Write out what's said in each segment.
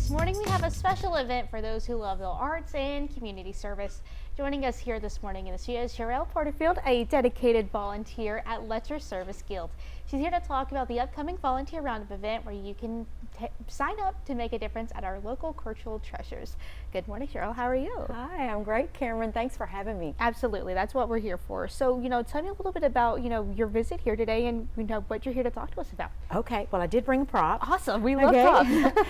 This morning we have a special event for those who love the arts and community service. Joining us here this morning in the studio is Sherrell Porterfield, a dedicated volunteer at Lutcher Service Guild. She's here to talk about the upcoming volunteer roundup event where you can sign up to make a difference at our local cultural treasures. Good morning, Sherrell. How are you? Hi, I'm great, Cameron. Thanks for having me. Absolutely. That's what we're here for. So, tell me a little bit about, your visit here today and, what you're here to talk to us about. Okay, well, I did bring props. Awesome. We love props.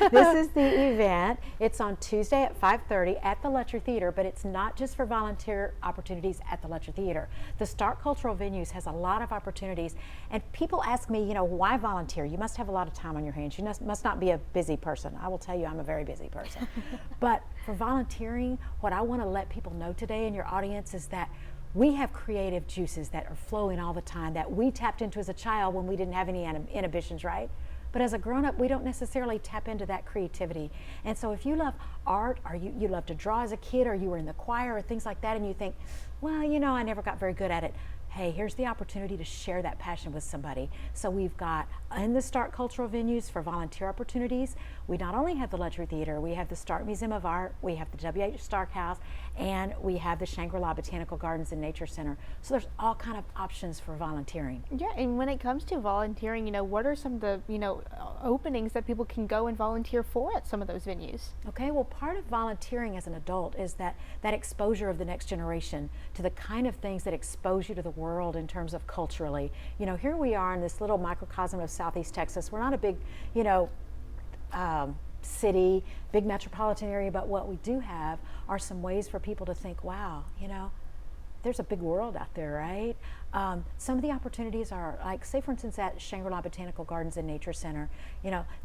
This is the event. It's on Tuesday at 5:30 at the Lutcher Theater, but it's not just for volunteer opportunities at the Lutcher Theater. The Stark Cultural Venues has a lot of opportunities, and people ask me, why volunteer? You must have a lot of time on your hands. You must not be a busy person. I will tell you, I'm a very busy person. But for volunteering, what I want to let people know today in your audience is that we have creative juices that are flowing all the time that we tapped into as a child when we didn't have any inhibitions, right? But as a grown-up, we don't necessarily tap into that creativity. And so if you love art, or you love to draw as a kid, or you were in the choir or things like that, and you think, well, I never got very good at it. Hey, here's the opportunity to share that passion with somebody. So we've got in the Stark Cultural Venues for volunteer opportunities, we not only have the Lutcher Theater, we have the Stark Museum of Art, we have the W.H. Stark House, and we have the Shangri-La Botanical Gardens and Nature Center. So there's all kind of options for volunteering. Yeah, and when it comes to volunteering, what are some of the, openings that people can go and volunteer for at some of those venues? Okay, well, part of volunteering as an adult is that exposure of the next generation to the kind of things that expose you to the world in terms of culturally. Here we are in this little microcosm of Southeast Texas. We're not a big, city, big metropolitan area, but what we do have are some ways for people to think, wow, there's a big world out there, right? Some of the opportunities are like, say for instance, at Shangri-La Botanical Gardens and Nature Center,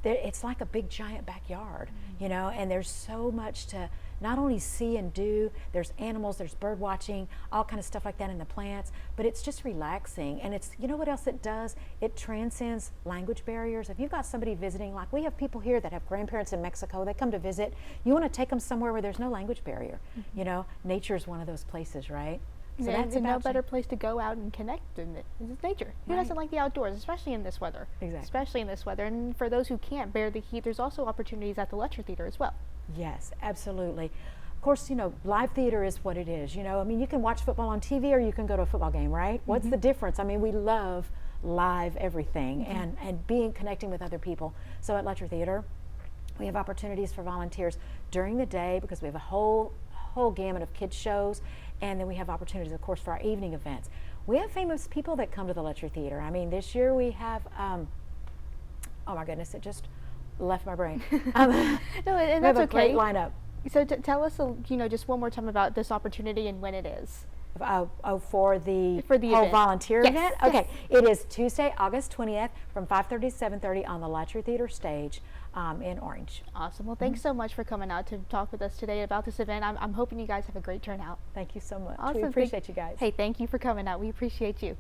it's like a big giant backyard, and there's so much to not only see and do. There's animals, there's bird watching, all kind of stuff like that in the plants, but it's just relaxing. And it's, what else it does? It transcends language barriers. If you've got somebody visiting, like we have people here that have grandparents in Mexico, they come to visit, you want to take them somewhere where there's no language barrier. Nature is one of those places, right? So that's no better place to go out and connect in it. It's nature. Who doesn't like the outdoors, especially in this weather? Exactly. Especially in this weather. And for those who can't bear the heat, there's also opportunities at the Lutcher Theater as well. Yes, absolutely. Of course, live theater is what it is. You can watch football on TV or you can go to a football game, right? Mm-hmm. What's the difference? We love live everything and connecting with other people. So at Lutcher Theater, we have opportunities for volunteers during the day because we have a whole gamut of kids shows, and then we have opportunities, of course, for our evening events. We have famous people that come to the Lutcher Theater. This year we have, oh my goodness, it just left my brain. No, and that's okay. We have a great lineup. So tell us, just one more time about this opportunity and when it is. For the whole event. Volunteer Yes. event? Okay, it is Tuesday, August 20th from 5:30 to 7:30 on the Lutcher Theater stage in Orange. Awesome. Well, thanks so much for coming out to talk with us today about this event. I'm hoping you guys have a great turnout. Thank you so much. Awesome. We appreciate you guys. Hey, thank you for coming out. We appreciate you.